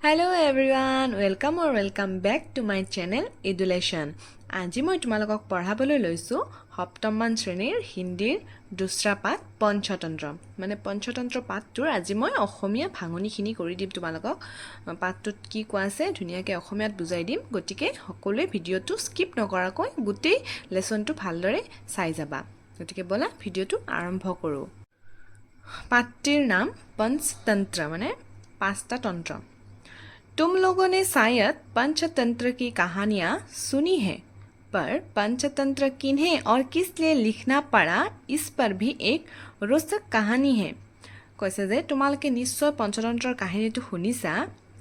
Hello everyone, welcome back to my channel Edulation. আজি মই তোমালোকক পঢ়াবলৈ লৈছো সপ্তমমান শ্ৰেণীৰ হিন্দীৰ দুসৰা পাঠ পঞ্চতন্ত্ৰ মানে পঞ্চতন্ত্ৰ পাঠটোৰ আজি মই অসমীয়া ভাঙনিখিনি কৰি দিম তোমালোকক পাঠটোত কি কোৱা আছে ধুনীয়াকৈ অসমীয়াত বুজাই দিম গতিকে সকলোৱে ভিডিঅটো স্কিপ নকৰাকৈ গোটেই লেসনটো ভালদৰে চাই যাবা গতিকে বলা ভিডিঅটো আৰম্ভ কৰো পাঠটিৰ নাম পঞ্চতন্ত্ৰ মানে পাঁচটা তন্ত্ৰ तुम लोगों ने शायद पंचतंत्र की कहानियाँ सुनी है पर पंचतंत्र किन्हें और किस लिए लिखना पड़ा इस पर भी एक रोचक कहानी है কৈছে যে তোমালোকে নিশ্চয় পঞ্চতন্ত্ৰৰ কাহিনীটো শুনিছা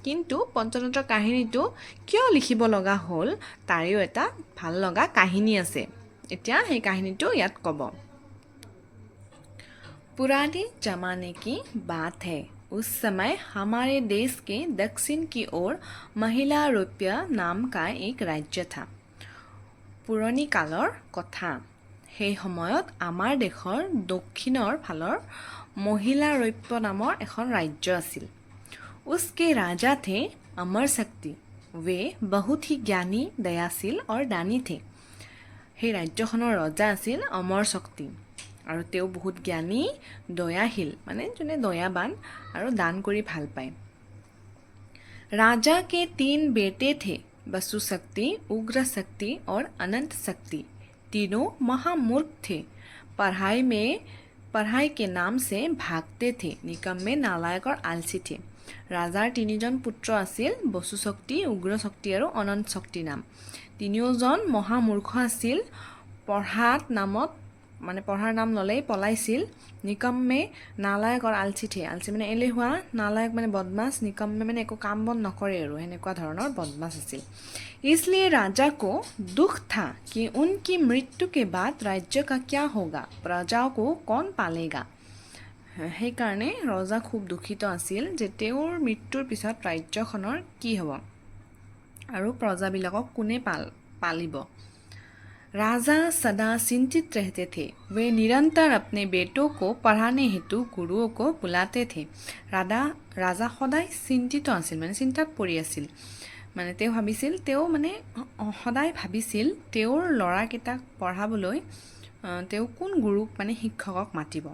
কিন্তু পঞ্চতন্ত্ৰৰ কাহিনীটো কিয় লিখিব লগা হ'ল তাৰেও এটা ভাল লগা কাহিনী আছে এতিয়া এই কাহিনীটো ইয়াত ক'ব पुराने जमाने की बात है उस समय हमारे देश के दक्षिण की ओर महिला रुपया नाम का एक राज्य था पुरानी कालर कथा সেই সময়ত আমাৰ দেশৰ দক্ষিণৰ ফালৰ মহিলা ৰৈপ্য নামৰ এখন ৰাজ্য আছিল उसके राजा थे अमर शक्ति वे बहुत ही ज्ञानी दयाशील और दानी थे সেই ৰাজ্যখনৰ ৰজা আছিল অমৰ শক্তি আৰু তেও বহুত জ্ঞানী দয়াশীল মানে জনে দয়াবান আৰু দান কৰি ভাল পায় राजा के 3 बेटे थे वसु शक्ति उग्र शक्ति और अनंत शक्ति तीनों महामूर्ख थे पढ़ाई के नाम से भागते थे निकम्मे नालायक और आलसी थे राजार তিনিজন পুত্ৰ আছিল বসু শক্তি উগ্ৰ শক্তি আৰু অনন্ত শক্তি নাম তিনিওজন মহামূৰ্খ আছিল পঢ়াৰ নাম ললেই পলাইছিল নিকম্মে নালায়ক আৰু আলছি মানে এলেহুৱা নালায়ক মানে বদমাছ নিকম্মে মানে একো কাম বন নকৰে আৰু এনেকুৱা ধৰণৰ বদমাছ আছিল इसलिए राजा को दुख था कि उनकी मृत्यु के बाद राज्य का क्या होगा प्रजाओं को कौन पालेगा সেইকাৰণে ৰজা খুব দুখিত আছিল যে তেওঁৰ মৃত্যুৰ পিছত ৰাজ্যখনৰ কি হ'ব আৰু প্ৰজাবিলাকক কোনে পালিব राजा सदा चिंतित रहते थे वे निरंतर अपने बेटों को पढ़ाने हेतु गुरुओं को बुलाते थे राजा सदाय चिंतित आसिल माने चिंतात परि आसिल माने तेও ভাবিছিল তেও মানে সদায় ভাবিছিল তেওঁৰ লৰাকেইটাক পঢ়াবলৈ তেও কোন গুৰুক মানে শিক্ষকক মাতিব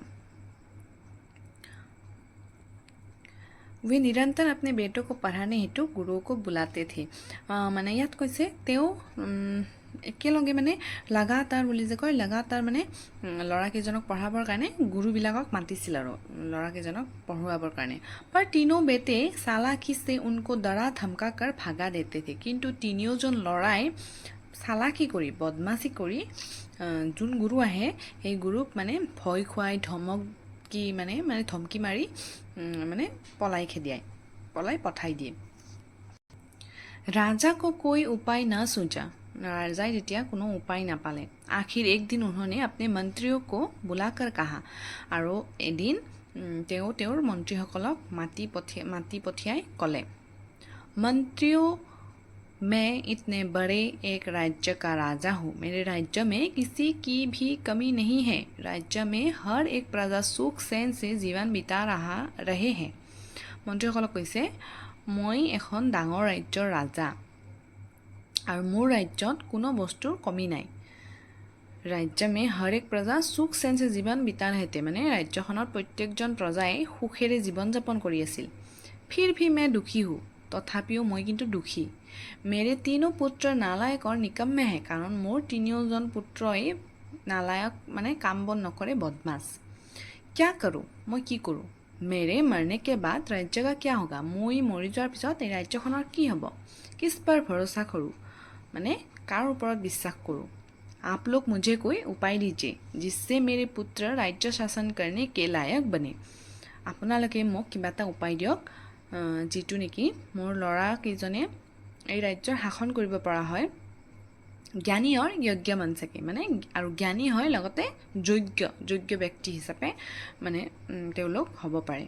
वे निरंतर अपने बेटों को पढ़ाने हेतु गुरुओं को बुलाते थे माने यात কৈছে তেও একেলগে মানে লাগাতাৰ বুলি যে কয় লাগাতাৰ মানে লৰাকেইজনক পঢ়াবৰ কাৰণে গুৰুবিলাকক মাতিছিল আৰু লৰাকেইজনক পঢ়ুৱাবৰ কাৰণে पर तीनों बेटे चालाकी से उनको डरा धमका कर भागा देते थे কিন্তু তিনিওজন লৰাই চালাকি কৰি বদমাছি কৰি যোন গুৰু আহে এই গুৰুক মানে ভয় খুৱাই ধমকি মানে ধমকি মাৰি মানে পলাই পঠাই দিয়ে राजा को कोई उपाय ना सूझा राजा जेतिया कोनो उपाय ना पाले आखिर एक दिन उन्होंने अपने मंत्रियों को बुलाकर कहा आरो एदिन तेओर मंत्रीসকলক माती पठियाई कले मंत्रियों मैं इतने बड़े एक राज्य का राजा हूँ मेरे राज्य में किसी की भी कमी नहीं है राज्य में हर एक प्रजा सुख चैन से जीवन बिता रहे हैं मंत्रीসকলক কৈছে মই এখন ডাঙৰ ৰাজ্যৰ ৰাজা আৰু মোৰ ৰাজ্যত কোনো বস্তুৰ কমি নাই राज्य में हर एक प्रजा सुख चैन से जीवन बिता रहे थे माने राज्यखনৰ প্ৰত্যেকজন প্ৰজাই সুখেৰে জীৱন যাপন কৰি আছিল फिर भी मैं दुखी हूँ तथापिও মই কিন্তু দুখী मेरे तीनों पुत्र नालायक और निकम्मे है कारण मोर তিনিওজন পুত্ৰই नालायक माने কাম বন নকৰে বদমাছ क्या करूँ মই কি কৰোঁ मेरे मरने के बाद राज्य का क्या होगा মই মৰি যোৱাৰ পিছত এই ৰাজ্যখনৰ কি হ'ব किस पर भरोसा करूँ माने कार ऊपर विश्वास करूँ आप लोग मुझे कोई उपाय दीजिए जिससे मेरे पुत्र राज्य शासन करने के लायक बने আপোনালোকে মোক কিবা এটা উপায় দিয়ক যেটো নেকি মোৰ লৰা কিজনে এই ৰাজ্যৰ শাসন কৰিব পৰা হয় জ্ঞানী আৰু যোগ্য মান থাকে মানে আৰু জ্ঞানী হয় লগতে যোগ্য ব্যক্তি হিচাপে মানে তেওঁলোক হ'ব পাৰে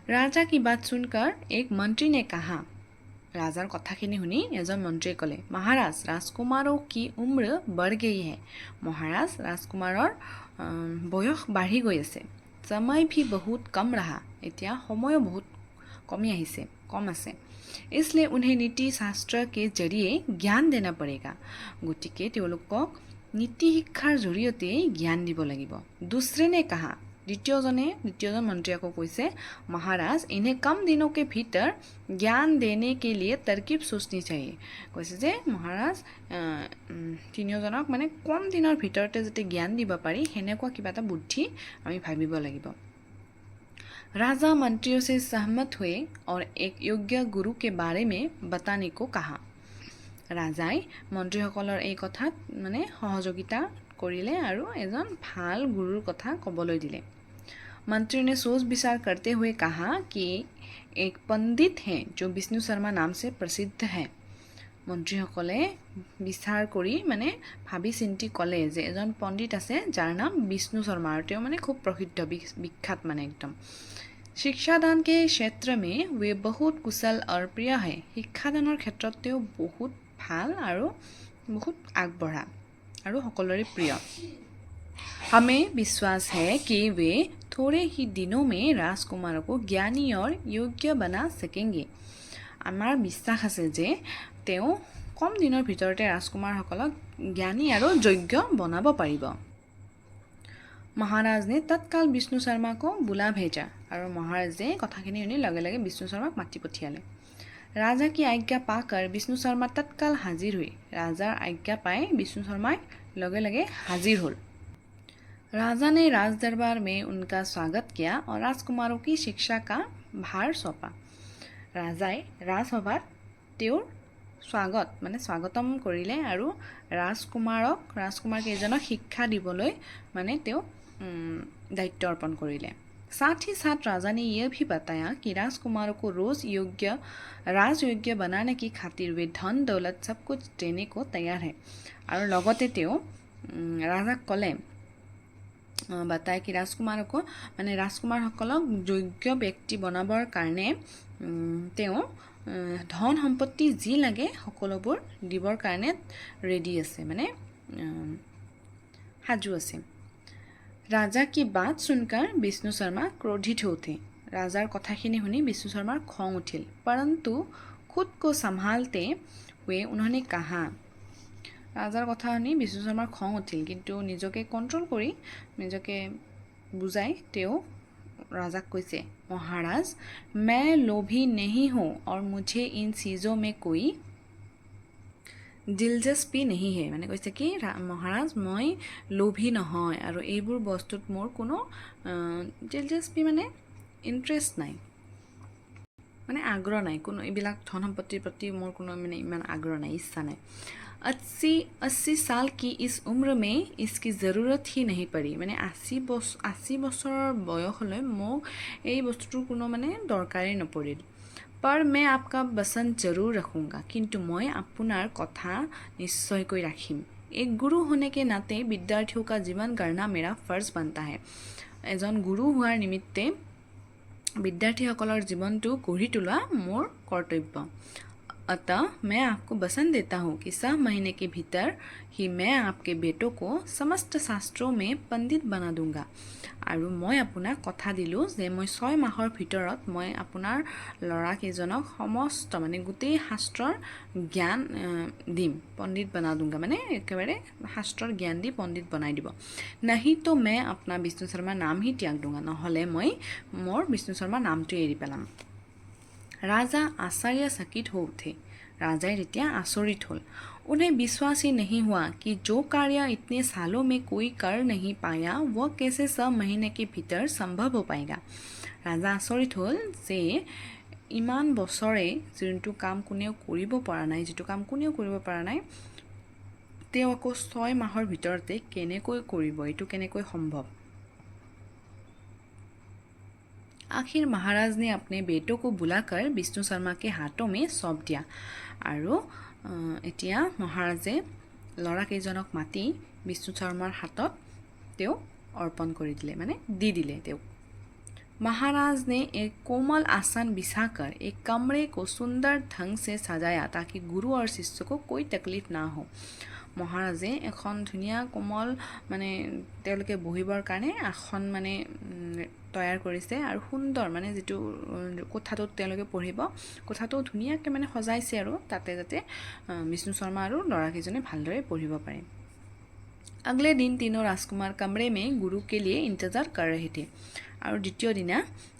राजा की बात सुनकर एक मंत्री ने कहा राजार কথাখিনি শুনি এজন মন্ত্ৰীয়ে ক'লে महाराज राजकुमारों की उम्र बढ़ गई है महाराज राजकुमाৰৰ বয়স বাঢ়ি গৈ আছে समय भी बहुत कम रहा এতিয়া সময়ও বহুত কম আছে इसलिए उन्हें नीति शास्त्र के जरिए ज्ञान देना पड़ेगा गतिके তেওঁলোকক নীতি শিক্ষাৰ জৰিয়তে জ্ঞান দিব লাগিব दूसरे ने कहा द्वितीयজন मंत्री को কৈছে महाराज इन्हें कम दिनों के भीतर ज्ञान देने के लिए तरकीब सोचनी चाहिए কৈছে যে महाराज তিনিওজনক মানে কম দিনৰ ভিতৰতে যাতে জ্ঞান দিব পাৰি হেনেকুৱা কিবা এটা বুদ্ধি আমি ভাবিব লাগিব राजा मंत्रियों से सहमत हुए और एक योग्य गुरु के बारे में बताने को कहा राजाई মন্ত্ৰীসকলৰ এই কথাত মানে সহযোগিতা কৰিলে আৰু এজন ভাল গুৰুৰ কথা ক'বলৈ দিলে मंत्री ने सोच विचार करते हुए कहा कि एक पंडित है जो विष्णु शर्मा नाम से प्रसिद्ध है মন্ত্ৰীসকলে বিচাৰ কৰি মানে ভাবি চিন্তি ক'লে যে এজন পণ্ডিত আছে যাৰ নাম বিষ্ণু শৰ্মা আৰু তেওঁ মানে খুব প্ৰসিদ্ধ বিখ্যাত মানে একদম शिक्षादान के क्षेत्र में वे बहुत कुशल और प्रिय है शिक्षादाনৰ ক্ষেত্ৰত তেওঁ বহুত ভাল আৰু बहुत আগবঢ়া আৰু সকলোৰে প্ৰিয় हमें विश्वास है कि वे थोड़े ही दिनों में राजकुमारों को ज्ञानी और योग्य बना सकेंगे আমাৰ বিশ্বাস আছে যে তেওঁ কম দিনৰ ভিতৰতে ৰাজকুমাৰসকলক জ্ঞানী আৰু যোগ্য বনাব পাৰিব महाराज ने तत्काल विष्णु शर्मा को बुला भेजा और महाराजे कथाखिनि শুনি लगे लगे विष्णु शर्मा माति पठियाले राजा की आज्ञा पाकर विष्णु शर्मा तत्काल हाजिर हुए राजार आज्ञा पाए विष्णु शर्मा लगे लगे हाजिर होल राजा ने राज दरबार में उनका स्वागत किया और राजकुमारों की शिक्षा का भार सौंपा राजाए राजसभात তেওঁৰ स्वागत माने स्वागतम करिले আৰু राजकुमार केजनक शिक्षा दिবলৈ माने তেওঁ दायित्व अर्पण करिले साथ ही साथ राजा ने यह भी बताया कि राजकुमारों को राजयोग्य बनाने की खातिर वे धन दौलत सब कुछ देने को तैयार है और लगते তেওঁ राजा कले बताए कि राजकुमारों को माने राजकुमारসকলক যোগ্য ব্যক্তি বনাবৰ কাৰণে তেওঁ धन सम्पत्ति जी लगे सकलोबोर दिबर कारणे रेडी आछे माने हाजू आछे राजा की बात सुनकर विष्णु शर्मा क्रोधित होते राजार कथाखिनि शुनि विष्णु शर्मार खंग उठिल परंतु खुद को संभालते हुए उन्होंने कहा राजार कथा शुनि विष्णु शर्मार खंग उठिल किन्तु निजके कंट्रोल करी निजके बुझाई तेओ राजा कैसे महाराज मैं लोभी नहीं हूँ और मुझे इन चीज़ों में कोई दिलचस्पी नहीं है माने कैसे कि महाराज मैं लोभी নহয় और এইবোৰ বস্তুত মোৰ কোনো দিলচস্পি মানে ইন্টাৰেস্ট নাই মানে আগ্ৰহ নাই কোনো এইবিলাক ধন সম্পত্তিৰ প্ৰতি মোৰ কোনো মানে ইমান আগ্ৰহ নাই ইচ্ছা নাই 80 साल की इस उम्र में इसकी ज़रूरत ही नहीं पड़ी मैंने 80 बছৰ বয়সলৈ মোক এই বস্তুটোৰ কোনো মানে দৰকাৰেই নপৰিল पर मैं आपका बसन जरूर रखूँगा किंतु मैं आपनार कथा निश्चयকৈ राखिम एक गुरु होने के नाते विद्यार्थियों का जीवन गढ़ना मेरा फर्ज बनता है एजन गुरु होৱাৰ निमित्ते विद्यार्थीসকলৰ জীৱনটো গঢ়ি তোলা মোৰ কৰ্তব্য अतः मैं आपको वचन देता हूँ कि 6 महीने के भीतर ही मैं आपके बेटों को समस्त शास्त्रों में पंडित बना दूंगा और मैं आपनाक कथा दिलो जे मैं 6 माहर भितरत मैं आपनार लड़ा केजनक समस्त माने गोटेই शास्त्ৰৰ ज्ञान दिम पंडित बना दूंगा माने एकेबारे शास्त्ৰৰ ज्ञान दी पंडित बनाई দিব नहीं तो मैं अपना विष्णु शर्मा नाम ही त्याग दूंगा নহলে मैं मोर विष्णु शर्मा नामটো एरि पेलाम राजा आश्चर्यचकित हो उठे राजाए তেতিয়া आश्चर्यित होल उन्हें विश्वास ही नहीं हुआ कि जो कार्य इतने सालों में कोई कर नहीं पाया वह कैसे 6 महीने के भीतर संभव हो पाएगा राजा आश्चर्यित होल जे इमान बছৰে যোনটো কাম কোনেও কৰিব পৰা নাই যেটো কাম কোনেও কৰিব পৰা নাই তেওঁ আকৌ 6 মাহৰ ভিতৰতে কেনেকৈ কৰিব এটো কেনেকৈ সম্ভৱ आखिर महाराज ने अपने बेटों को बुलाकर विष्णु शर्मा के हाथों में सौंप दिया और एतिया महाराजे लड़ा केजनक माति विष्णु शर्मार हाथत तेओ अर्पण करि दिले माने दी दिले तेओ महाराज ने एक कोमल आसन बिछाकर एक कमरे को सुंदर ढंग से सजाया ताकि गुरु और शिष्य को कोई तकलीफ ना हो মহাৰাজে এখন ধুনীয়া কোমল মানে তেওঁলোকে বহিবৰ কাৰণে আসন মানে তৈয়াৰ কৰিছে আৰু সুন্দৰ মানে যিটো কোঠাটোত তেওঁলোকে পঢ়িব কোঠাটো ধুনীয়াকৈ মানে সজাইছে আৰু তাতে যাতে বিষ্ণু শৰ্মা আৰু ল'ৰাকেইজনে ভালদৰে পঢ়িব পাৰে। अगले दिन तीनों राजकुमार कमरे में गुरु के लिए इंतजार कर रहे थे और द्वितीय दिना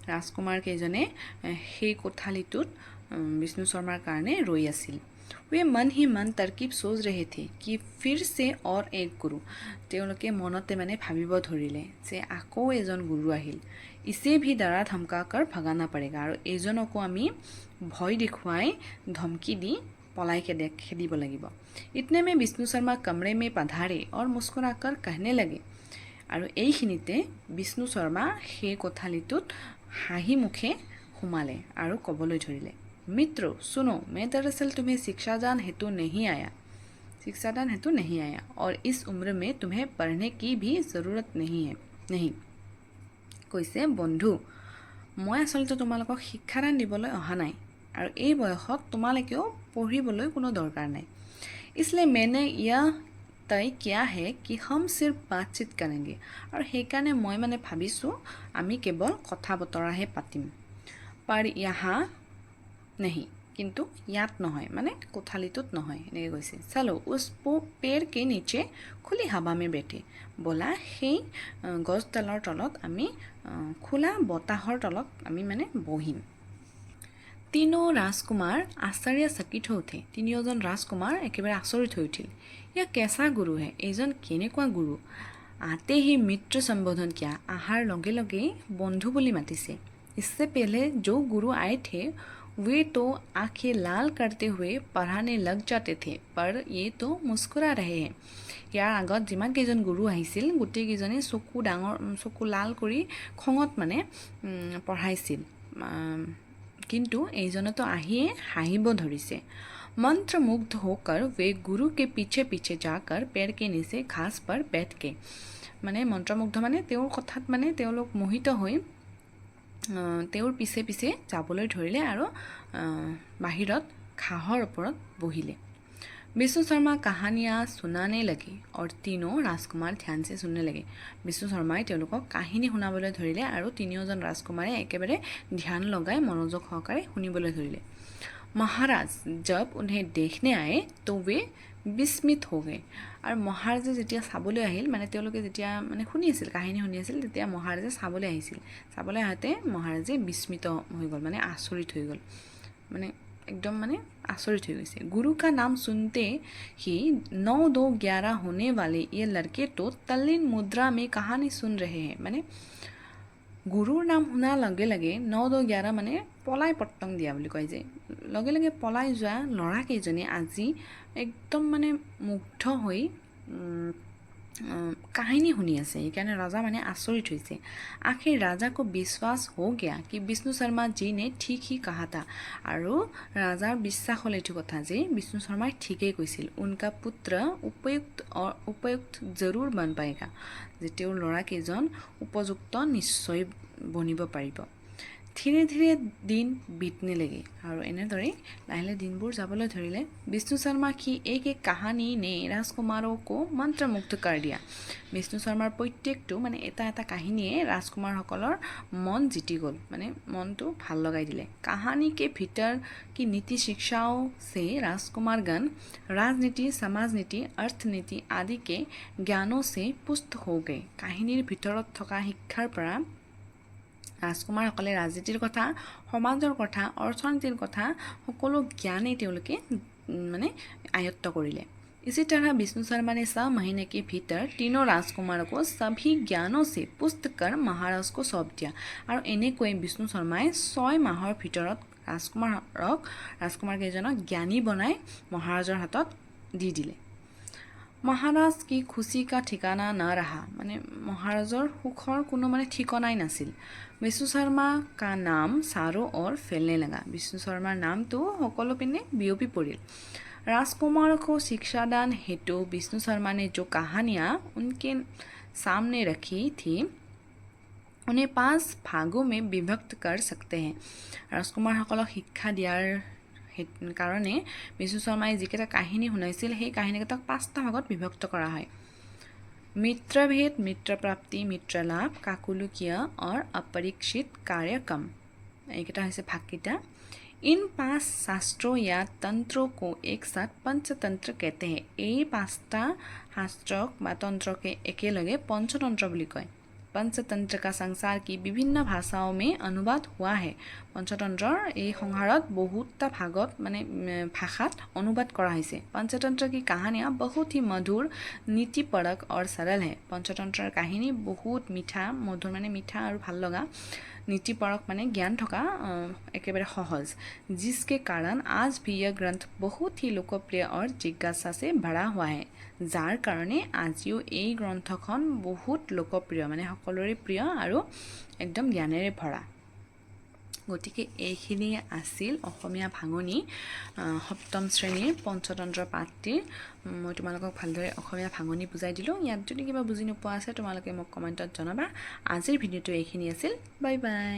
राजकुमार केजने সেই কোঠালিটোত বিষ্ণু শৰ্মাৰ কাৰণে ৰৈ আছিল। वे मन ही मन तरकीब सोच रहे थे कि फिर से और एक गुरु তেওঁলোকে মনতে মানে ভাবিব ধৰিলে যে আকৌ এজন গুৰু আহিল। इसे भी डरा धमका कर भगाना पड़ेगा আৰু এইজনকো আমি ভয় দেখুৱাই ধমকি দি पलाई के खेदिब लगिब। इतने में विष्णु शर्मा कमरे में पधारे और मुस्कुराकर कहने लगे আৰু এইখিনিতে বিষ্ণু শৰ্মা সেই কোঠালিটোত হাঁহি মুখে সোমালে আৰু ক'বলৈ ধৰিলে, मित्रों सुनो, मैं दरअसल तुम्हें शिक्षादान हेतु नहीं आया और इस उम्र में तुम्हें पढ़ने की भी ज़रूरत नहीं কৈছে, বন্ধু মই আচলতে তোমালোকক শিক্ষাদান দিবলৈ অহা নাই আৰু এই বয়সত তোমালোকেও পঢ়িবলৈ কোনো দৰকাৰ নাই। इसलिए मैंने यह तय किया है कि हम सिर्फ बातचीत करेंगे আৰু সেইকাৰণে মই মানে ভাবিছোঁ আমি কেৱল কথা বতৰাহে পাতিম। पर यहाँ नहीं কিন্তু ইয়াত নহয় মানে কোঠালিটোত নহয় এনেকৈ কৈছে। চলো उस पेड़ के नीचे खुली हवा में बैठे বলা সেই গছডালৰ তলত আমি খোলা বতাহৰ তলত আমি মানে বহিম। तीनों राजकुमार आश्चर्यचकित हो उठे। তিনিওজন राजकुमार एकेबारे आचरित हो उठिल। यह कैसा गुरु है, एजन केनेकुवा गुरु। आते ही मित्र संबोधन किया, आहार लगे लगे बंधु बोली मातिसे। इससे पहले जो गुरु आए थे वे तो आंखें लाल करते हुए पढ़ाने लग जाते थे, पर ये तो मुस्कुरा रहे हैं। यार आगत जिमान केजन गुरु आहिছিল गोटेकेजने चकु लाल करी खंगत माने पढ़ाइছিল, किंतु এইজনে তো আহিয়ে হাঁহিব ধৰিছে। मंत्रमुग्ध होकर वे गुरु के पीछे पीछे जाकर पेड़ के नीचे घास पर बैठ के মানে মন্ত্ৰমুগ্ধ মানে তেওঁৰ কথাত মানে তেওঁলোক মোহিত হৈ তেওঁৰ পিছে পিছে যাবলৈ ধৰিলে আৰু বাহিৰত ঘাঁহৰ ওপৰত বহিলে। विष्णु शर्मा कहानियाँ सुनाने लगे और तीनों राजकुमार ध्यान से सुनने लगे। विष्णु शर्माই তেওঁলোকক কাহিনী শুনাবলৈ ধৰিলে আৰু তিনিওজন ৰাজকুমাৰে একেবাৰে ধ্যান লগাই মনোযোগ সহকাৰে শুনিবলৈ ধৰিলে। महाराज जब उन्हें देखने आए तो वे विस्मित हो गए और महाराजे যেতিয়া চাবলৈ আহিল মানে তেওঁলোকে যেতিয়া মানে শুনি আছিল কাহিনী শুনি আছিল তেতিয়া মহাৰাজে চাবলৈ আহিছিল। চাবলৈ আহোঁতে মহাৰাজে বিস্মিত হৈ গ'ল মানে আচৰিত হৈ গ'ল মানে एकदम माने आश्चर्य हो गई। गुरु का नाम सुनते ही 9-2-11 होने वाले ये लड़के तो तल्लीन मुद्रा में कहानी सुन रहे हैं। माने गुरुर नाम शुना लगे लगे 9-2-11 माने पलाई पट्टং दिया বুলি কয় যে লগে লগে পলাই যোৱা ল'ৰাকেইজনে আজি একদম মানে মুগ্ধ হৈ कहानी শুনি আছে। সেইকাৰণে राजा माने आश्चर्य हुई। आखिर राजा को विश्वास हो गया कि विष्णु शर्मा जी ने ठीक ही कहा था আৰু राजार বিশ্বাস হ'ল এইটো কথা যে विष्णु शर्मा ঠিকই কৈছিল। उनका पुत्र उपयुक्त जरूर बन पाएगा যে তেওঁৰ ল'ৰাকেইজন উপযুক্ত নিশ্চয় বনিব পাৰিব। धीरे धीरे दिन बीतने लगे और এনেদৰে লাহে দিনবোৰ যাবলৈ ধৰিলে। विष्णु शर्मा की एक एक कहानी ने राजकुमारों को मंत्रमुग्ध कर दिया। विष्णु शर्मार प्रत्येकটো মানে এটা এটা কাহিনীয়ে राजकुमारসকলৰ मन জিতি গ'ল মানে মনটো ভাল লগাই দিলে। कहानी के भीतर की नीति शिक्षाओं से राजकुमारगण राजनीति, समाजनीति, अर्थनीति आदि के ज्ञानों से पुष्ट हो गए। কাহিনীৰ ভিতৰত থকা শিক্ষাৰ পৰা ৰাজকুমাৰসকলে ৰাজনীতিৰ কথা, সমাজৰ কথা, অৰ্থনীতিৰ কথা সকলো জ্ঞানেই তেওঁলোকে মানে আয়ত্ত কৰিলে। इसी तरह विष्णु शर्मा ने 6 महीने के भीतर तीनों राजकुमारों को सभी ज्ञानों से पुष्ट कर महाराज को सौंप दिया। और এনেকৈ विष्णु शर्माই 6 মাহৰ ভিতৰত ৰাজকুমাৰকেইজনক জ্ঞানী বনাই মহাৰাজৰ হাতত দি দিলে। महाराज की खुशी का ठिकाना न रहा माने महाराजर सुखर कोनो माने ठिकानाई नासिल। विष्णु शर्मा का नाम चारों ओर फैलने लगा। विष्णु शर्मार नाम तो सकलो पिने बियपि परिल। राजकुमार को शिक्षादान हेतु विष्णु शर्मा ने जो कहानियाँ उनके सामने रखी थी उन्हें 5 भागों में विभक्त कर सकते हैं। राजकुमार सकलक शिक्षा दियार কাৰণে বিশু শৰ্মাই যিকেইটা কাহিনী শুনাইছিল সেই কাহিনীকেইটাক 5টা ভাগত বিভক্ত কৰা হয় मित्रभेद मित्रप्राप्ति मित्रलाभ काकुलुकीय और अपरीक्षित कार्यक्रम এইকেইটা হৈছে ভাগকেইটা इन 5 शास्त्रों या तंत्रों को एक साथ पंचतंत्र कहते हैं এই 5টা শাস্ত্ৰক বা তন্ত্ৰকে একেলগে पंचतंत्र বুলি কয় पंचतंत्र का संसार की विभिन्न भाषाओं में अनुवाद हुआ है पंचतंत्ৰৰ এই সংহাৰত বহুতটা ভাগত মানে ভাষাত অনুবাদ কৰা হৈছে पंचतंत्र की कहानियाँ बहुत ही मधुर नीतिपरक और सरल है पंचतंत्ৰৰ কাহিনী বহুত মিঠা মধুৰ মানে মিঠা আৰু ভাল লগা नीतिपरक माने ज्ञान थका एकेबारे सहज जिसके कारण आज भी यह ग्रंथ बहुत ही लोकप्रिय और जिज्ञासा से भरा हुआ है जार कारणे आजिও এই গ্ৰন্থখন বহুত লোকপ্ৰিয় মানে সকলোৰে প্ৰিয় আৰু একদম জ্ঞানেৰে ভৰা গতিকে এইখিনি আছিল অসমীয়া ভাঙনি সপ্তম শ্ৰেণীৰ পঞ্চতন্ত্ৰ পাঠটিৰ মই তোমালোকক ভালদৰে অসমীয়া ভাঙনি বুজাই দিলোঁ ইয়াত যদি কিবা বুজি নোপোৱা আছে তোমালোকে মোক কমেণ্টত জনাবা আজিৰ ভিডিঅ'টো এইখিনি আছিল বাই বাই